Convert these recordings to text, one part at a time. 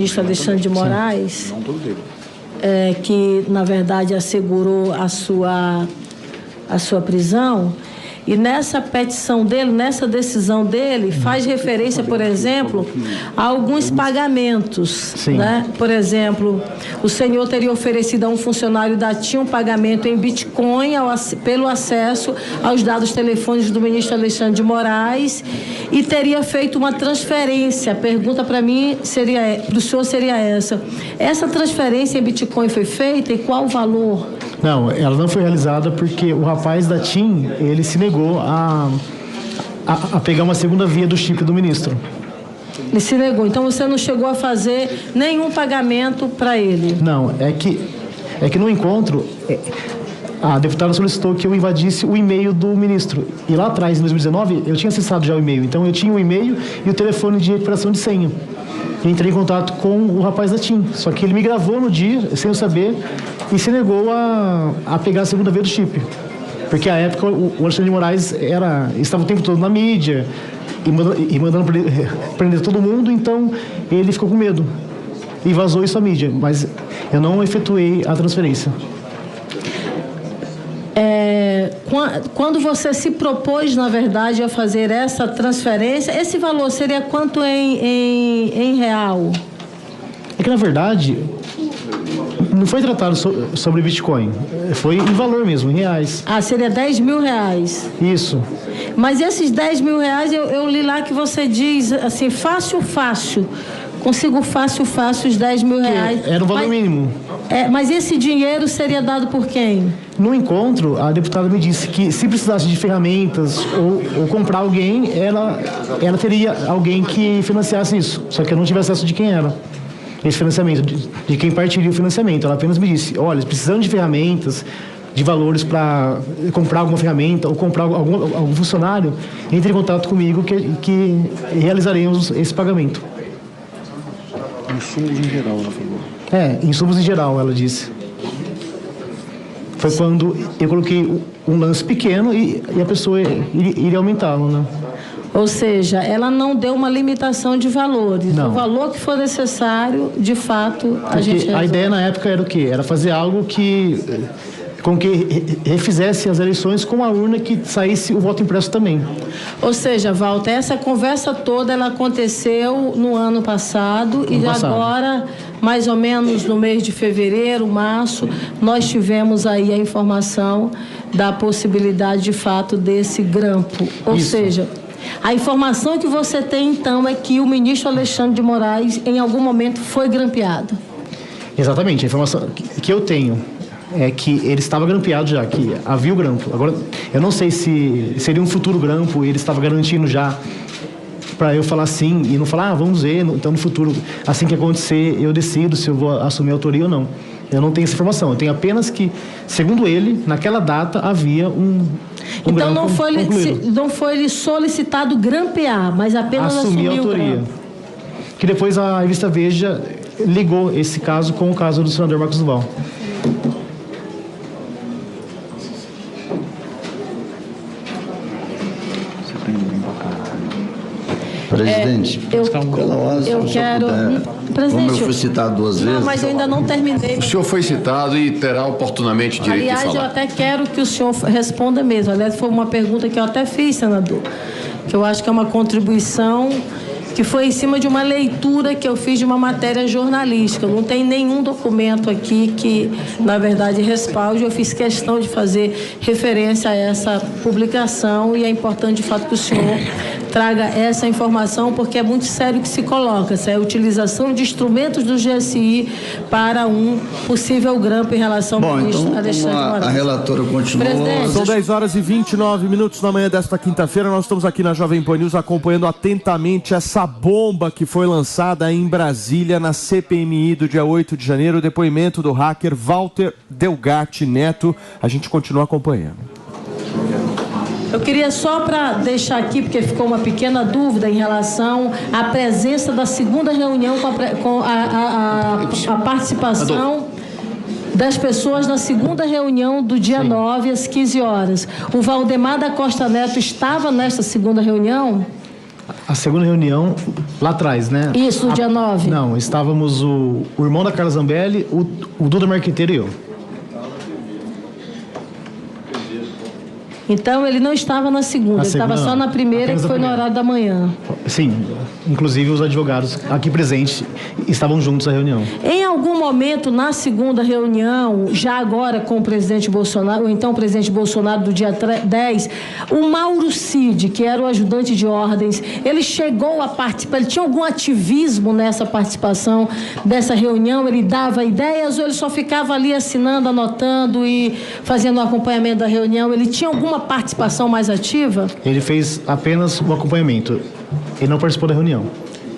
ministro Alexandre de Moraes, que, na verdade, assegurou a sua prisão. E nessa petição dele, nessa decisão dele, faz referência, por exemplo, a alguns pagamentos. Né? Por exemplo, o senhor teria oferecido a um funcionário da TIM um pagamento em Bitcoin pelo acesso aos dados telefônicos do ministro Alexandre de Moraes e teria feito uma transferência. A pergunta para mim para o senhor seria essa. Essa transferência em Bitcoin foi feita e qual o valor? Não, ela não foi realizada porque o rapaz da TIM, ele se negou a pegar uma segunda via do chip do ministro. Ele se negou, então você não chegou a fazer nenhum pagamento para ele? Não, é que no encontro, a deputada solicitou que eu invadisse o e-mail do ministro. E lá atrás, em 2019, eu tinha acessado já o e-mail. Então eu tinha o e-mail e o telefone de recuperação de senha. Entrei em contato com o rapaz da TIM, só que ele me gravou no dia, sem eu saber, e se negou a pegar a segunda via do chip. Porque à época o Alexandre de Moraes estava o tempo todo na mídia e mandando prender todo mundo, então ele ficou com medo e vazou isso à mídia, mas eu não efetuei a transferência. Quando você se propôs, na verdade, a fazer essa transferência, esse valor seria quanto em real? É que, na verdade, não foi tratado sobre Bitcoin. Foi em valor mesmo, em reais. Ah, seria 10 mil reais? Isso. Mas esses 10 mil reais, eu li lá que você diz, assim, fácil. Consigo fácil os 10 mil reais. Era o valor mínimo. Mas esse dinheiro seria dado por quem? No encontro, a deputada me disse que se precisasse de ferramentas ou comprar alguém, ela teria alguém que financiasse isso. Só que eu não tive acesso de quem era esse financiamento, de quem partiria o financiamento. Ela apenas me disse, olha, precisando de ferramentas, de valores para comprar alguma ferramenta ou comprar algum funcionário, entre em contato comigo que realizaremos esse pagamento. Insumos em geral, ela falou. Insumos em geral, ela disse. Foi quando eu coloquei um lance pequeno e a pessoa iria aumentá-lo, né? Ou seja, ela não deu uma limitação de valores. Não. O valor que for necessário, de fato, a gente resolve. A ideia na época era o quê? Era fazer algo com que refizesse as eleições com a urna que saísse o voto impresso também. Ou seja, Walter, essa conversa toda ela aconteceu no ano passado e agora, mais ou menos no mês de fevereiro, março, nós tivemos aí a informação da possibilidade de fato desse grampo. Ou seja, a informação que você tem então é que o ministro Alexandre de Moraes em algum momento foi grampeado. Exatamente, a informação que eu tenho é que ele estava grampeado já, que havia o grampo. Agora, eu não sei se seria um futuro grampo, ele estava garantindo já para eu falar sim e não falar, vamos ver, então no futuro, assim que acontecer, eu decido se eu vou assumir a autoria ou não. Eu não tenho essa informação, eu tenho apenas que, segundo ele, naquela data havia um então grampo não foi lhe solicitado grampear, mas apenas assumir a autoria. Grampo. Que depois a revista Veja ligou esse caso com o caso do senador Marcos Duval. Presidente, eu quero... Presidente, como eu fui citado duas vezes... Não, mas eu ainda não terminei. O senhor foi citado e terá oportunamente direito de falar. Aliás, eu até quero que o senhor responda mesmo. Aliás, foi uma pergunta que eu até fiz, senador, que eu acho que é uma contribuição que foi em cima de uma leitura que eu fiz de uma matéria jornalística. Não tem nenhum documento aqui que, na verdade, respalde. Eu fiz questão de fazer referência a essa publicação e é importante, de fato, que o senhor traga essa informação, porque é muito sério que se coloca. Essa é a utilização de instrumentos do GSI para um possível grampo em relação ao ministro Alexandre de Moraes. A relatora continua. São 10h29 na manhã desta quinta-feira. Nós estamos aqui na Jovem Pan News acompanhando atentamente essa bomba que foi lançada em Brasília na CPMI do dia 8 de janeiro, o depoimento do hacker Walter Delgatti Neto. A gente continua acompanhando. Eu queria só para deixar aqui, porque ficou uma pequena dúvida em relação à presença da segunda reunião com a participação das pessoas na segunda reunião do dia 9 às 15 horas. O Valdemar da Costa Neto estava nesta segunda reunião? A segunda reunião Lá atrás, né? Isso, no dia 9? Não, estávamos o irmão da Carla Zambelli, o Duda Marqueteiro e eu. Então ele não estava na segunda, ele estava só na primeira, que foi no horário da manhã. Sim, inclusive os advogados aqui presentes estavam juntos à reunião. Em algum momento, na segunda reunião, já agora com o presidente Bolsonaro, ou então o presidente Bolsonaro do dia 10, o Mauro Cid, que era o ajudante de ordens, ele chegou a participar, ele tinha algum ativismo nessa participação dessa reunião? Ele dava ideias ou ele só ficava ali assinando, anotando e fazendo o acompanhamento da reunião? Ele tinha alguma participação mais ativa? Ele fez apenas o acompanhamento. Ele não participou da reunião.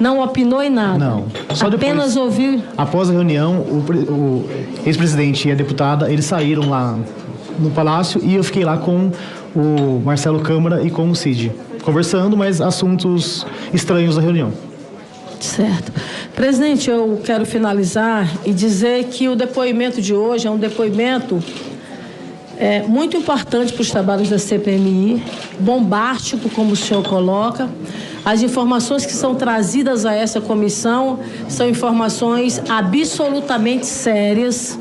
Não opinou em nada? Não. Só apenas ouviu? Após a reunião, o ex-presidente e a deputada, eles saíram lá no palácio e eu fiquei lá com o Marcelo Câmara e com o Cid, conversando, mas assuntos estranhos da reunião. Certo. Presidente, eu quero finalizar e dizer que o depoimento de hoje é um depoimento muito importante para os trabalhos da CPMI, bombástico, como o senhor coloca. As informações que são trazidas a essa comissão são informações absolutamente sérias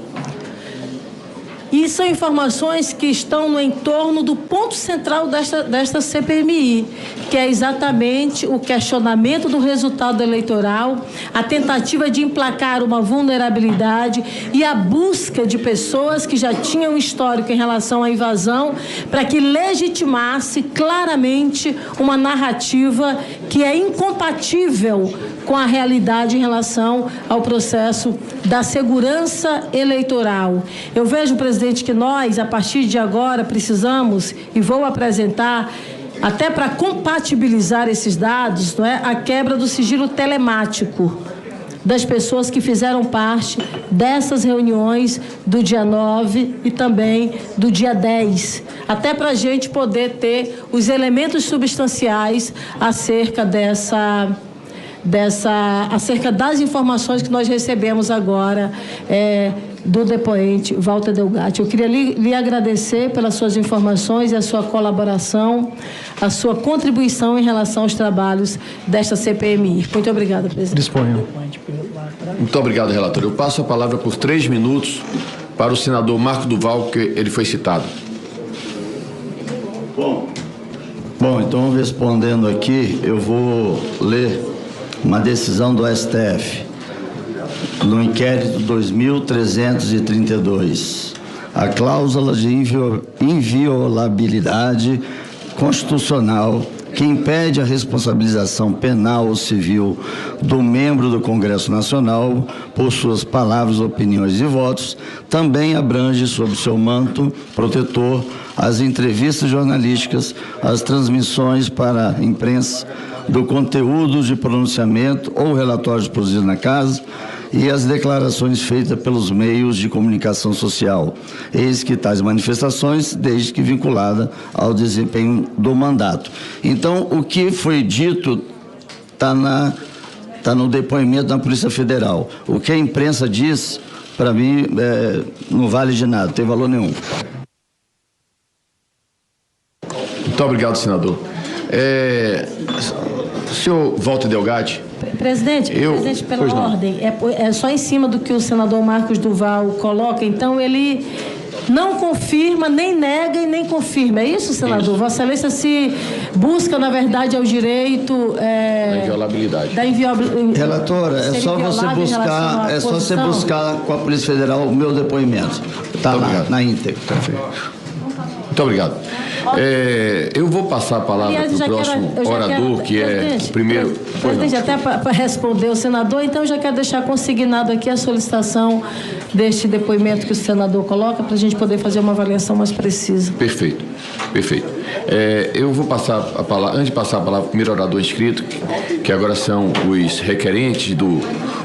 e são informações que estão no entorno do ponto central desta CPMI, que é exatamente o questionamento do resultado eleitoral, a tentativa de emplacar uma vulnerabilidade e a busca de pessoas que já tinham histórico em relação à invasão para que legitimasse claramente uma narrativa que é incompatível com a realidade em relação ao processo da segurança eleitoral. Eu vejo, presidente, que nós, a partir de agora, precisamos, e vou apresentar, até para compatibilizar esses dados, não é, a quebra do sigilo telemático das pessoas que fizeram parte dessas reuniões do dia 9 e também do dia 10, até para a gente poder ter os elementos substanciais acerca acerca das informações que nós recebemos agora do depoente Walter Delgatti. Eu queria lhe agradecer pelas suas informações e a sua colaboração, a sua contribuição em relação aos trabalhos desta CPMI. Muito obrigada, presidente. Disponho. Muito obrigado, relator. Eu passo a palavra por 3 minutos para o senador Marco Duval, que ele foi citado. Bom, então respondendo aqui, eu vou ler uma decisão do STF no inquérito 2332. A cláusula de inviolabilidade constitucional que impede a responsabilização penal ou civil do membro do Congresso Nacional por suas palavras, opiniões e votos também abrange sob seu manto protetor as entrevistas jornalísticas, as transmissões para a imprensa do conteúdo de pronunciamento ou relatórios produzidos na casa e as declarações feitas pelos meios de comunicação social, eis que tais manifestações, desde que vinculada ao desempenho do mandato. Então, o que foi dito está no depoimento da Polícia Federal. O que a imprensa diz, para mim, não vale de nada, não tem valor nenhum. Muito obrigado, senador. Senhor Walter Delgatti. Presidente, pela ordem, é só em cima do que o senador Marcos Duval coloca, então ele não confirma, nem nega e nem confirma. É isso, senador? Isso. Vossa Excelência se busca, na verdade, ao direito da inviolabilidade. Relatora, é só você buscar com a Polícia Federal o meu depoimento. Está lá, na íntegra. Perfeito. Muito obrigado. Eu vou passar a palavra para o próximo orador, que é o primeiro... Presidente, até para responder o senador, então eu já quero deixar consignado aqui a solicitação deste depoimento que o senador coloca, para a gente poder fazer uma avaliação mais precisa. Perfeito, perfeito. Eu vou passar a palavra, antes de passar a palavra para o primeiro orador inscrito, que agora são os requerentes,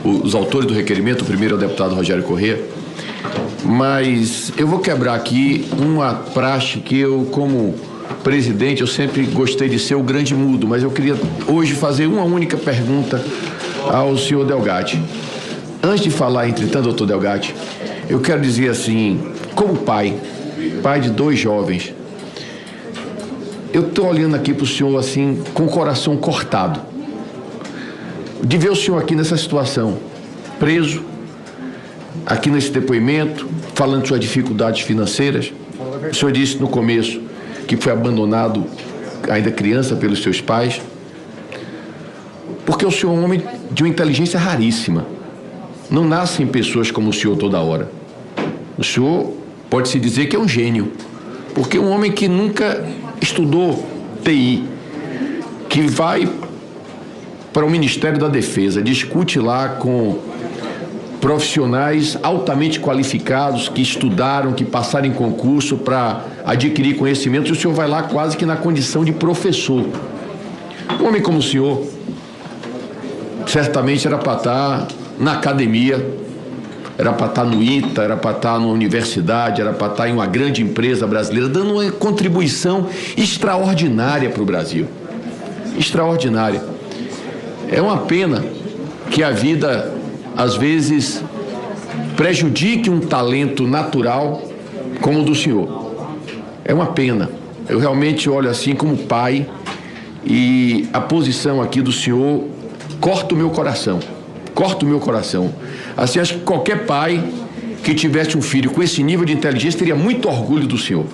os autores do requerimento. O primeiro é o deputado Rogério Corrêa. Mas eu vou quebrar aqui uma praxe que eu, como presidente, eu sempre gostei de ser o grande mudo, mas eu queria hoje fazer uma única pergunta ao senhor Delgatti. Antes de falar, entretanto, doutor Delgatti, eu quero dizer assim, como pai de 2 jovens, eu estou olhando aqui para o senhor assim, com o coração cortado. de ver o senhor aqui nessa situação, preso, aqui nesse depoimento, falando de suas dificuldades financeiras. O senhor disse no começo que foi abandonado ainda criança pelos seus pais, porque o senhor é um homem de uma inteligência raríssima. Não nascem pessoas como o senhor toda hora. O senhor pode-se dizer que é um gênio, porque um homem que nunca estudou TI, que vai para o Ministério da Defesa, discute lá com profissionais altamente qualificados, que estudaram, que passaram em concurso para adquirir conhecimento, e o senhor vai lá quase que na condição de professor. Um homem como o senhor certamente era para estar na academia, era para estar no ITA, era para estar na universidade, era para estar em uma grande empresa brasileira, dando uma contribuição extraordinária para o Brasil. Extraordinária. É uma pena que a vida, às vezes, prejudique um talento natural como o do senhor. É uma pena. Eu realmente olho assim como pai, e a posição aqui do senhor corta o meu coração. Corta o meu coração. Assim, acho que qualquer pai que tivesse um filho com esse nível de inteligência teria muito orgulho do senhor.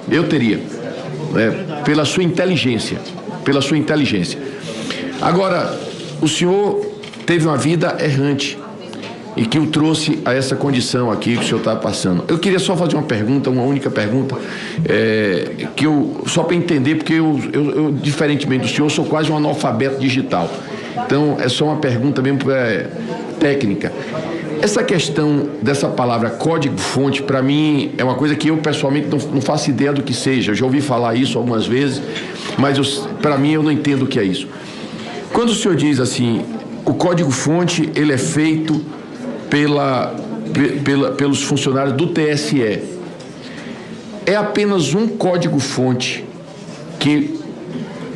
Eu teria, né? Pela sua inteligência. Pela sua inteligência. Agora, o senhor teve uma vida errante e que o trouxe a essa condição aqui que o senhor está passando. Eu queria só fazer uma pergunta, uma única pergunta, que eu, só para entender, porque eu, diferentemente do senhor, sou quase um analfabeto digital. Então, é só uma pergunta mesmo técnica. Essa questão dessa palavra código-fonte, para mim, é uma coisa que eu, pessoalmente, não faço ideia do que seja. Eu já ouvi falar isso algumas vezes, mas, para mim, eu não entendo o que é isso. Quando o senhor diz assim, o código-fonte, ele é feito pelos funcionários do TSE, é apenas um código-fonte que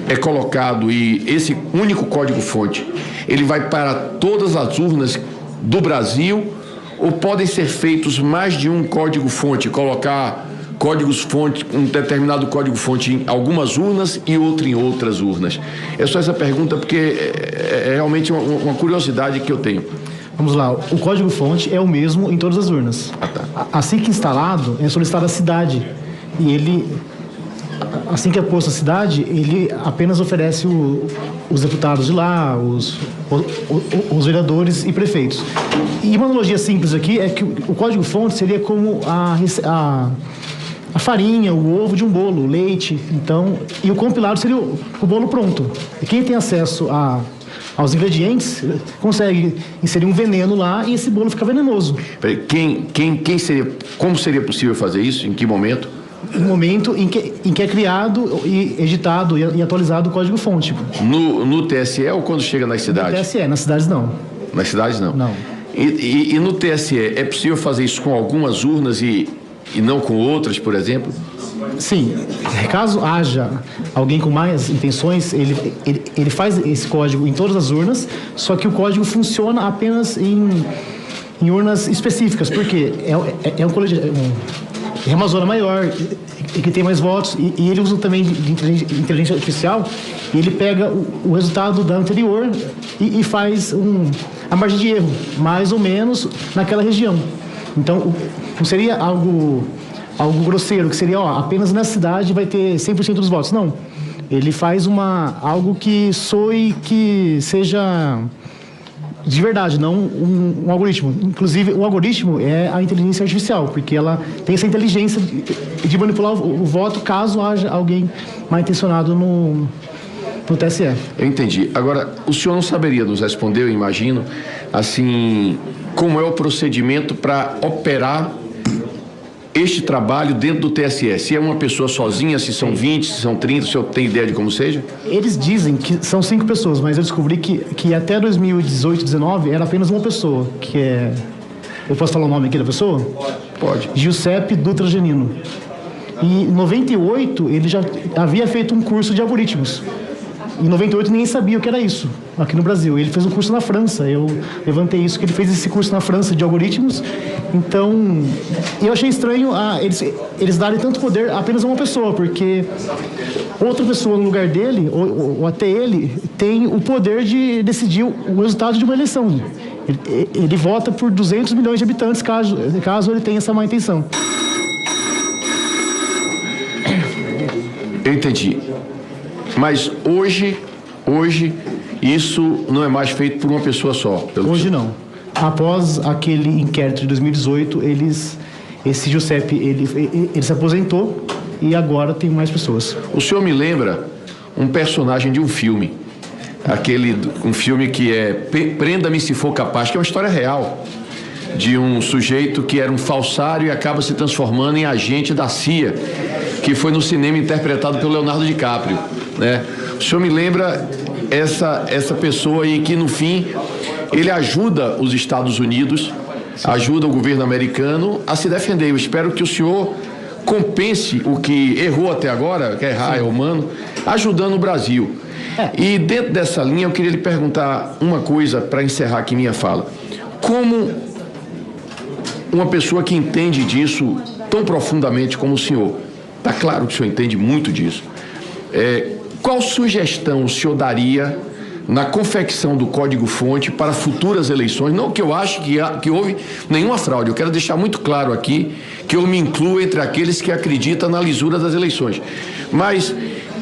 é colocado, e esse único código-fonte, ele vai para todas as urnas do Brasil, ou podem ser feitos mais de um código-fonte, colocar códigos-fonte, um determinado código-fonte em algumas urnas e outro em outras urnas? É só essa pergunta, porque é realmente uma curiosidade que eu tenho. Vamos lá, o código-fonte é o mesmo em todas as urnas. Assim que instalado, é solicitada a cidade, e ele, assim que é posto a cidade, ele apenas oferece os deputados de lá, os vereadores e prefeitos. E uma analogia simples aqui é que o código-fonte seria como a farinha, o ovo de um bolo, o leite, então, e o compilado seria o bolo pronto. E quem tem acesso aos ingredientes consegue inserir um veneno lá e esse bolo fica venenoso. Quem seria, como seria possível fazer isso? Em que momento? No momento em que é criado e editado e atualizado o código-fonte. No TSE ou quando chega nas cidades? No TSE, nas cidades não. Nas cidades não? Não. E no TSE, é possível fazer isso com algumas urnas e não com outras, por exemplo? Sim. Caso haja alguém com mais intenções, ele faz esse código em todas as urnas, só que o código funciona apenas em urnas específicas, porque é uma zona maior e que tem mais votos, e ele usa também de inteligência artificial, e ele pega o resultado da anterior e faz a margem de erro, mais ou menos naquela região. Então, não seria algo grosseiro, que seria, apenas nessa cidade vai ter 100% dos votos. Não. Ele faz algo que soe, que seja de verdade, não um algoritmo. Inclusive, o algoritmo é a inteligência artificial, porque ela tem essa inteligência de manipular o voto caso haja alguém mal intencionado no TSE. Eu entendi. Agora, o senhor não saberia nos responder, eu imagino, assim, como é o procedimento para operar este trabalho dentro do TSE? Se é uma pessoa sozinha, se são 20, se são 30, o senhor tem ideia de como seja? Eles dizem que são 5 pessoas, mas eu descobri que até 2018, 2019 era apenas uma pessoa, que é... Eu posso falar o nome aqui da pessoa? Pode. Giuseppe Dutra Genino. E em 98 ele já havia feito um curso de algoritmos. Em 98 ninguém sabia o que era isso aqui no Brasil. Ele fez um curso na França. Eu levantei isso, que ele fez esse curso na França de algoritmos. Então, eu achei estranho eles darem tanto poder a apenas a uma pessoa, porque outra pessoa no lugar dele, ou até ele, tem o poder de decidir o resultado de uma eleição. Ele vota por 200 milhões de habitantes, caso ele tenha essa má intenção. Eu entendi. Mas hoje, isso não é mais feito por uma pessoa só. Hoje não. Após aquele inquérito de 2018, esse Giuseppe, ele se aposentou e agora tem mais pessoas. O senhor me lembra um personagem de um filme. Um filme que é Prenda-me se for capaz, que é uma história real de um sujeito que era um falsário e acaba se transformando em agente da CIA, que foi no cinema interpretado pelo Leonardo DiCaprio, né? O senhor me lembra essa pessoa aí que no fim ele ajuda os Estados Unidos, ajuda o governo americano a se defender. Eu espero que o senhor compense o que errou até agora, que errar é humano, ajudando o Brasil. E dentro dessa linha eu queria lhe perguntar uma coisa para encerrar aqui minha fala. Como uma pessoa que entende disso tão profundamente como o senhor, está claro que o senhor entende muito disso, qual sugestão o senhor daria na confecção do código-fonte para futuras eleições? Não que eu ache que houve nenhuma fraude, eu quero deixar muito claro aqui que eu me incluo entre aqueles que acreditam na lisura das eleições, mas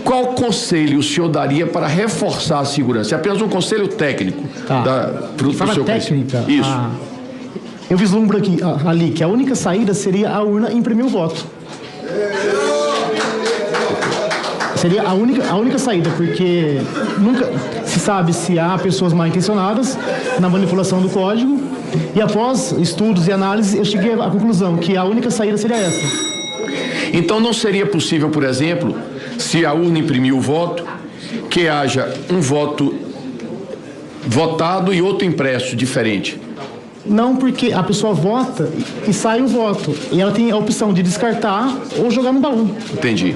qual conselho o senhor daria para reforçar a segurança? É apenas um conselho técnico. Fala técnica. Isso. Eu vislumbro ali que a única saída seria a urna imprimir o voto. Seria a única saída, porque nunca se sabe se há pessoas mal intencionadas na manipulação do código, e após estudos e análises eu cheguei à conclusão que a única saída seria essa. Então não seria possível, por exemplo, se a urna imprimir o voto, que haja um voto votado e outro impresso diferente? Não, porque a pessoa vota e sai o voto, e ela tem a opção de descartar ou jogar no baú. Entendi.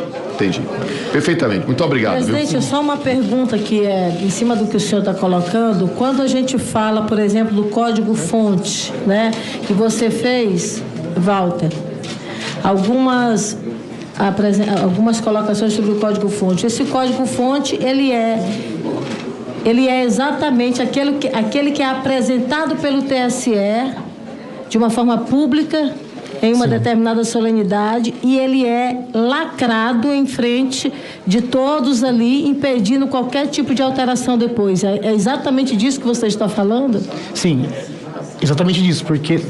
Perfeitamente. Muito obrigado. Presidente, só uma pergunta que é em cima do que o senhor está colocando. Quando a gente fala, por exemplo, do código-fonte, né, que você fez, Walter, algumas colocações sobre o código-fonte. Esse código-fonte, ele é exatamente aquele que é apresentado pelo TSE de uma forma pública, em uma determinada solenidade, e ele é lacrado em frente de todos ali, impedindo qualquer tipo de alteração depois. É exatamente disso que você está falando? Sim, exatamente disso, porque,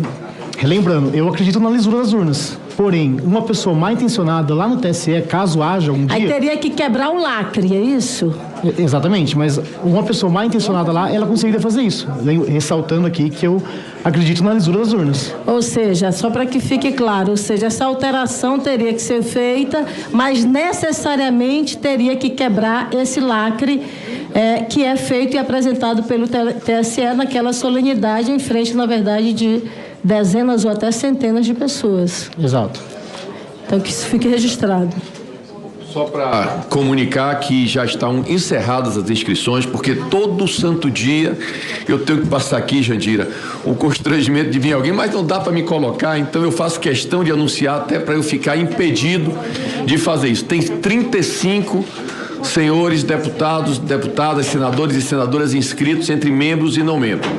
relembrando, eu acredito na lisura das urnas. Porém, uma pessoa mal intencionada lá no TSE, caso haja um dia... Aí teria que quebrar o lacre, é isso? Exatamente, mas uma pessoa mal intencionada lá, ela conseguiria fazer isso. Ressaltando aqui que eu acredito na lisura das urnas. Ou seja, só para que fique claro, essa alteração teria que ser feita, mas necessariamente teria que quebrar esse lacre que é feito e apresentado pelo TSE naquela solenidade em frente, na verdade, de dezenas ou até centenas de pessoas. Exato. Então que isso fique registrado. Só para comunicar que já estão encerradas as inscrições, porque todo santo dia eu tenho que passar aqui, Jandira, o constrangimento de vir alguém, mas não dá para me colocar, então eu faço questão de anunciar até para eu ficar impedido de fazer isso. Tem 35 senhores deputados, deputadas, senadores e senadoras inscritos entre membros e não membros.